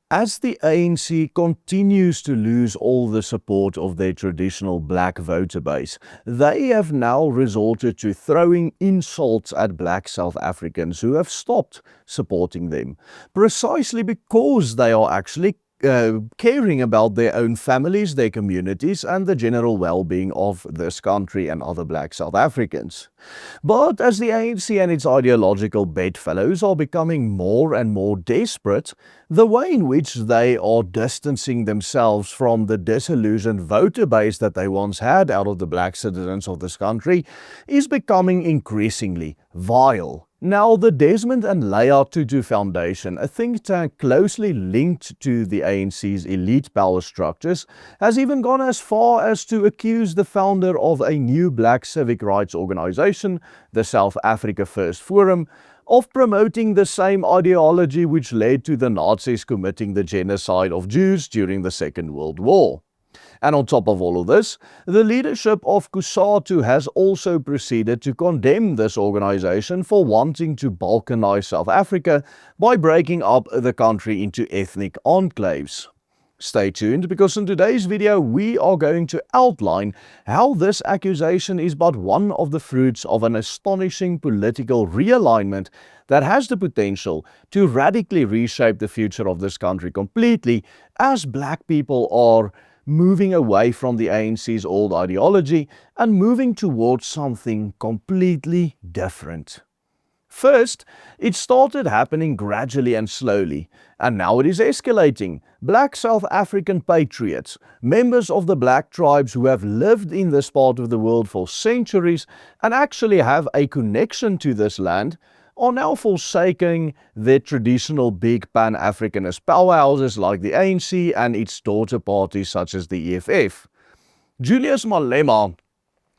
As the ANC continues to lose all the support of their traditional black voter base, they have now resorted to throwing insults at black South Africans who have stopped supporting them, precisely because they are actually caring about their own families, their communities, and the general well-being of this country and other black South Africans. But as the ANC and its ideological bedfellows are becoming more and more desperate, the way in which they are distancing themselves from the disillusioned voter base that they once had out of the black citizens of this country is becoming increasingly vile. Now, the Desmond and Leah Tutu Foundation, a think tank closely linked to the ANC's elite power structures, has even gone as far as to accuse the founder of a new black civic rights organization, the South Africa First Forum, of promoting the same ideology which led to the Nazis committing the genocide of Jews during the Second World War. And on top of all of this, the leadership of COSATU has also proceeded to condemn this organization for wanting to balkanize South Africa by breaking up the country into ethnic enclaves. Stay tuned, because in today's video we are going to outline how this accusation is but one of the fruits of an astonishing political realignment that has the potential to radically reshape the future of this country completely, as black people are moving away from the ANC's old ideology and moving towards something completely different. First, it started happening gradually and slowly, and now it is escalating. Black South African patriots, members of the black tribes who have lived in this part of the world for centuries and actually have a connection to this land, are now forsaking their traditional big Pan-Africanist powerhouses like the ANC and its daughter parties such as the EFF. Julius Malema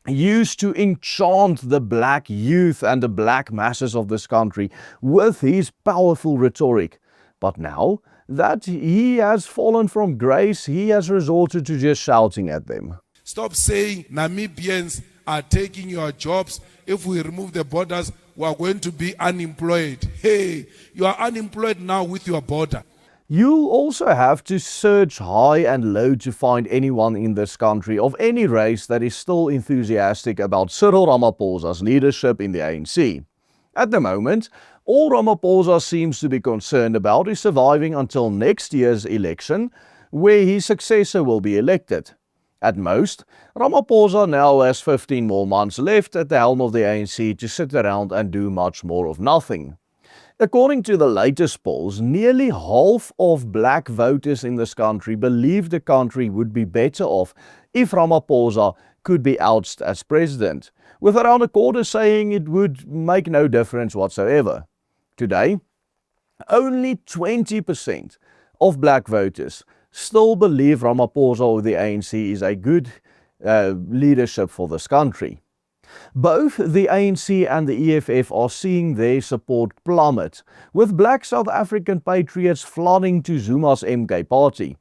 used to enchant the black youth and the black masses of this country with his powerful rhetoric. But now that he has fallen from grace, he has resorted to just shouting at them. Stop saying Namibians are taking your jobs. If we remove the borders, we are going to be unemployed. Hey, you are unemployed now with your border. You'll also have to search high and low to find anyone in this country of any race that is still enthusiastic about Cyril Ramaphosa's leadership in the ANC. At the moment, all Ramaphosa seems to be concerned about is surviving until next year's election, where his successor will be elected. At most, Ramaphosa now has 15 more months left at the helm of the ANC to sit around and do much more of nothing. According to the latest polls, nearly half of black voters in this country believe the country would be better off if Ramaphosa could be ousted as president, with around a quarter saying it would make no difference whatsoever. Today, only 20% of black voters still believe Ramaphosa or the ANC is a good leadership for this country. Both the ANC and the EFF are seeing their support plummet, with black South African patriots flooding to Zuma's MK party.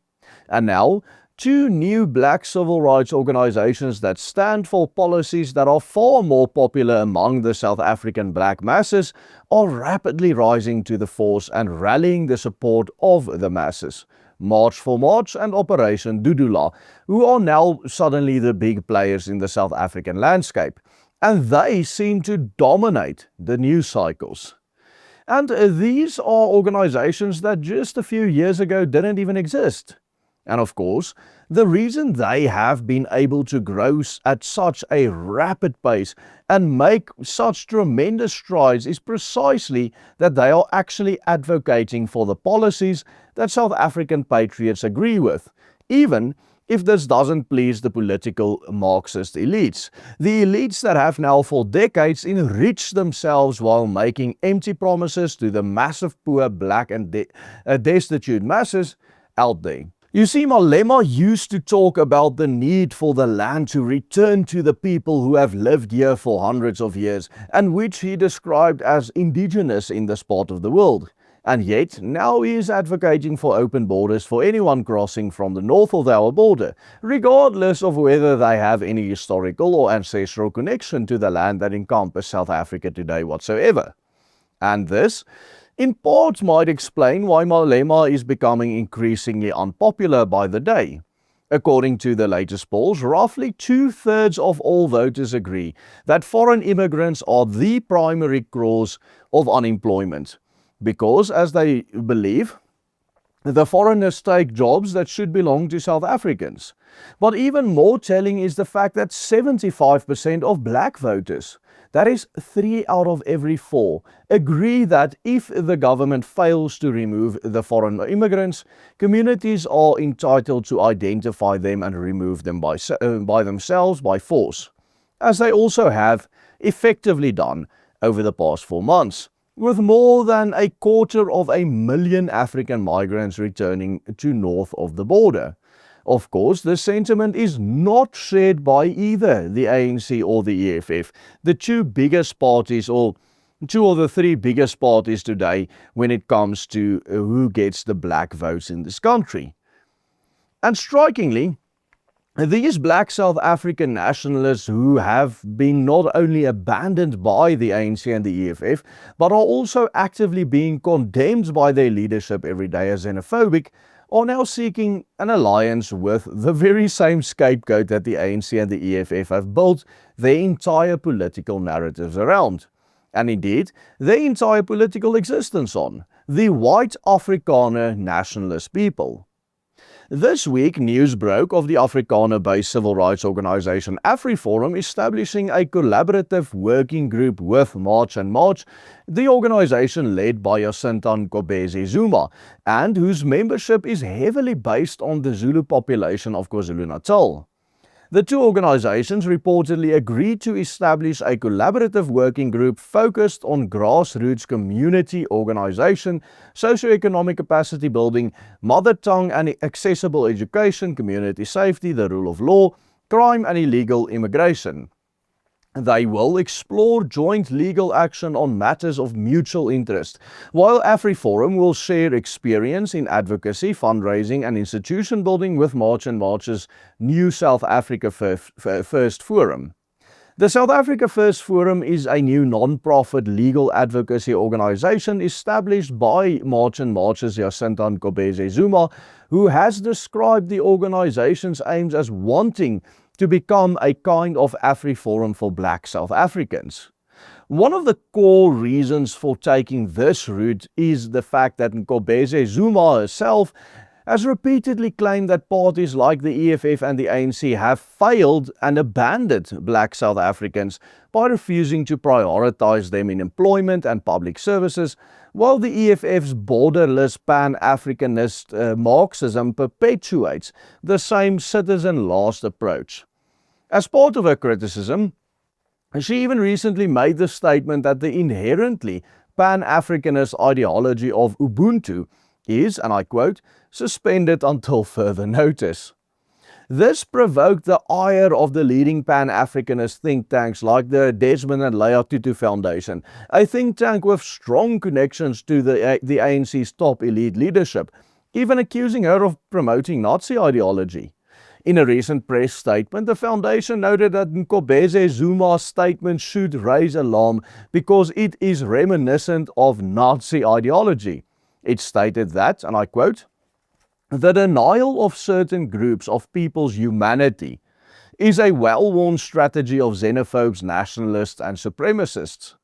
And now, two new black civil rights organizations that stand for policies that are far more popular among the South African black masses are rapidly rising to the force and rallying the support of the masses. March for March and Operation Dudula, who are now suddenly the big players in the South African landscape, and they seem to dominate the news cycles. And these are organizations that just a few years ago didn't even exist. And of course, the reason they have been able to grow at such a rapid pace and make such tremendous strides is precisely that they are actually advocating for the policies that South African patriots agree with, even if this doesn't please the political Marxist elites. The elites that have now for decades enriched themselves while making empty promises to the massive poor, black and destitute masses out there. You see, Malema used to talk about the need for the land to return to the people who have lived here for hundreds of years, and which he described as indigenous in this part of the world. And yet, now he is advocating for open borders for anyone crossing from the north of our border, regardless of whether they have any historical or ancestral connection to the land that encompasses South Africa today whatsoever. And this in part might explain why Malema is becoming increasingly unpopular by the day. According to the latest polls, roughly 2/3 of all voters agree that foreign immigrants are the primary cause of unemployment, because, as they believe, the foreigners take jobs that should belong to South Africans. But even more telling is the fact that 75% of black voters, that is 3 out of every 4, agree that if the government fails to remove the foreign immigrants, communities are entitled to identify them and remove them by themselves by force, as they also have effectively done over the past 4 months, with more than 250,000 African migrants returning to north of the border. Of course, this sentiment is not shared by either the ANC or the EFF, the two biggest parties, or two of the three biggest parties today when it comes to who gets the black votes in this country. And strikingly, these black South African nationalists who have been not only abandoned by the ANC and the EFF, but are also actively being condemned by their leadership every day as xenophobic, are now seeking an alliance with the very same scapegoat that the ANC and the EFF have built their entire political narratives around, and indeed their entire political existence on: the white Afrikaner nationalist people. This week, news broke of the Afrikaner-based civil rights organization AfriForum establishing a collaborative working group with March and March, the organization led by Jacinta Nkobezi Zuma, and whose membership is heavily based on the Zulu population of KwaZulu-Natal. The two organizations reportedly agreed to establish a collaborative working group focused on grassroots community organization, socioeconomic capacity building, mother tongue and accessible education, community safety, the rule of law, crime and illegal immigration. They will explore joint legal action on matters of mutual interest, while AfriForum will share experience in advocacy, fundraising and institution building with March and March's new South Africa First Forum. The South Africa First Forum is a new non-profit legal advocacy organization established by March and March's Jacinta Nkobezi Zuma, who has described the organization's aims as wanting to become a kind of AfriForum for black South Africans. One of the core reasons for taking this route is the fact that Nkobezi Zuma herself has repeatedly claimed that parties like the EFF and the ANC have failed and abandoned black South Africans by refusing to prioritize them in employment and public services, while the EFF's borderless pan-Africanist Marxism perpetuates the same citizen-last approach. As part of her criticism, she even recently made the statement that the inherently pan-Africanist ideology of Ubuntu is, and I quote, suspended until further notice. This provoked the ire of the leading pan-Africanist think tanks like the Desmond and Leah Tutu Foundation, a think tank with strong connections to the ANC's top elite leadership, even accusing her of promoting Nazi ideology. In a recent press statement, the foundation noted that Nkobezi Zuma's statement should raise alarm because it is reminiscent of Nazi ideology. It stated that, and I quote, "The denial of certain groups of people's humanity is a well-worn strategy of xenophobes, nationalists and supremacists.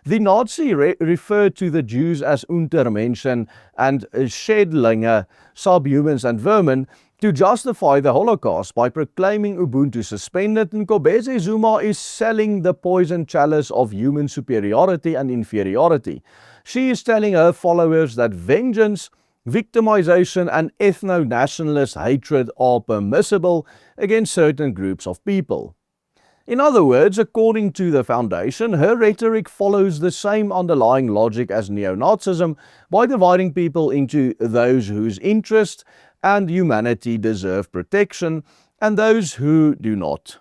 The Nazi referred to the Jews as Untermenschen and Schädlinge, subhumans and vermin, to justify the Holocaust by proclaiming Ubuntu suspended. Nkobezi Zuma is selling the poison chalice of human superiority and inferiority. She is telling her followers that vengeance, victimization and ethno-nationalist hatred are permissible against certain groups of people." In other words, according to the foundation, her rhetoric follows the same underlying logic as neo-Nazism by dividing people into those whose interests and humanity deserve protection and those who do not.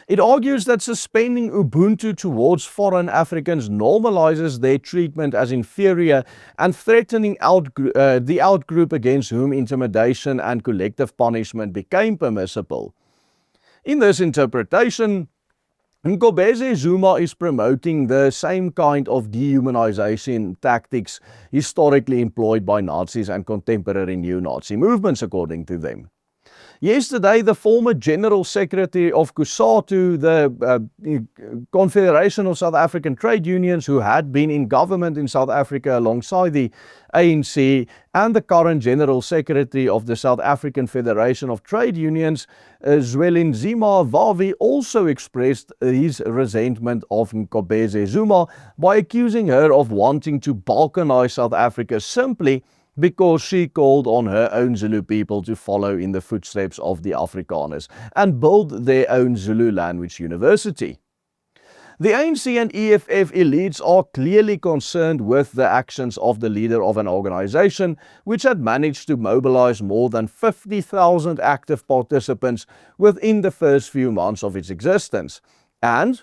It argues that suspending Ubuntu towards foreign Africans normalizes their treatment as inferior and threatening the outgroup against whom intimidation and collective punishment became permissible. In this interpretation, Nkobese Zuma is promoting the same kind of dehumanization tactics historically employed by Nazis and contemporary neo-Nazi movements, according to them. Yesterday, the former General Secretary of COSATU, the Confederation of South African Trade Unions, who had been in government in South Africa alongside the ANC, and the current General Secretary of the South African Federation of Trade Unions, Zwelinzima Vavi, also expressed his resentment of Nkobese Zuma by accusing her of wanting to balkanize South Africa simply because she called on her own Zulu people to follow in the footsteps of the Afrikaners and build their own Zulu language university. The ANC and EFF elites are clearly concerned with the actions of the leader of an organization which had managed to mobilize more than 50,000 active participants within the first few months of its existence, and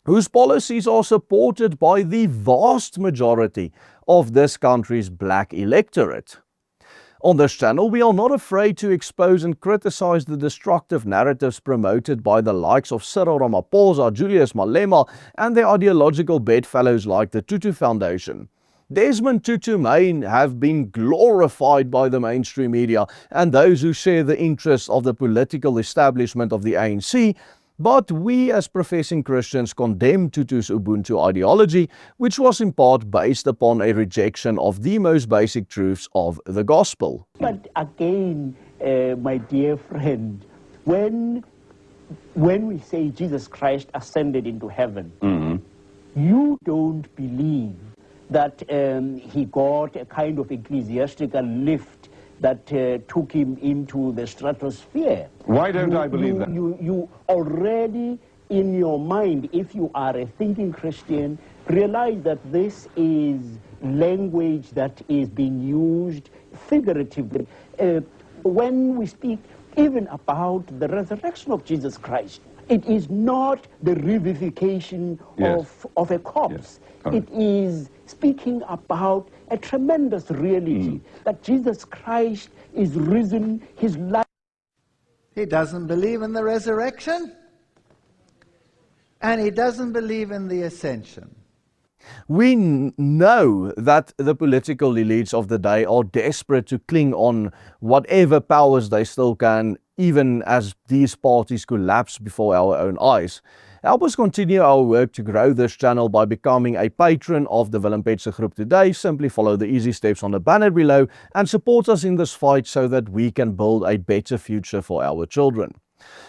whose policies are supported by the vast majority of this country's black electorate. On this channel, we are not afraid to expose and criticize the destructive narratives promoted by the likes of Cyril Ramaphosa, Julius Malema, and their ideological bedfellows like the Tutu Foundation. Desmond Tutu may have been glorified by the mainstream media and those who share the interests of the political establishment of the ANC, but we as professing Christians condemn Tutu's Ubuntu ideology, which was in part based upon a rejection of the most basic truths of the gospel. But again, my dear friend, when we say Jesus Christ ascended into heaven, you don't believe that he got a kind of ecclesiastical lift that took him into the stratosphere. Why don't I believe that? You already, in your mind, if you are a thinking Christian, realize that this is language that is being used figuratively. When we speak even about the resurrection of Jesus Christ, it is not the revivification of a corpse. Yes. It is speaking about a tremendous reality that Jesus Christ is risen, his life. He doesn't believe in the resurrection, and he doesn't believe in the ascension. We know that the political elites of the day are desperate to cling on whatever powers they still can, even as these parties collapse before our own eyes. Help us continue our work to grow this channel by becoming a patron of the Willem Petsche Group today. Simply follow the easy steps on the banner below and support us in this fight so that we can build a better future for our children.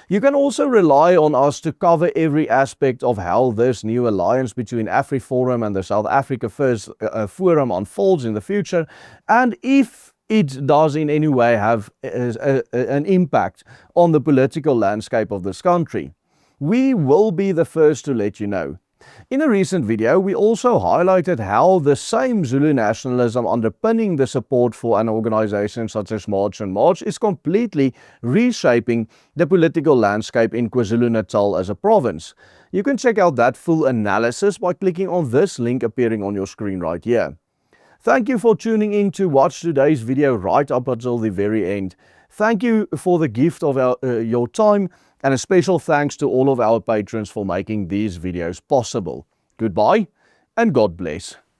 You can also rely on us to cover every aspect of how this new alliance between AfriForum and the South Africa First Forum unfolds in the future, and if it does in any way have an impact on the political landscape of this country. We will be the first to let you know. In a recent video, we also highlighted how the same Zulu nationalism underpinning the support for an organization such as March and March is completely reshaping the political landscape in KwaZulu-Natal as a province. You can check out that full analysis by clicking on this link appearing on your screen right here. Thank you for tuning in to watch today's video right up until the very end. Thank you for the gift of your time, and a special thanks to all of our patrons for making these videos possible. Goodbye and God bless.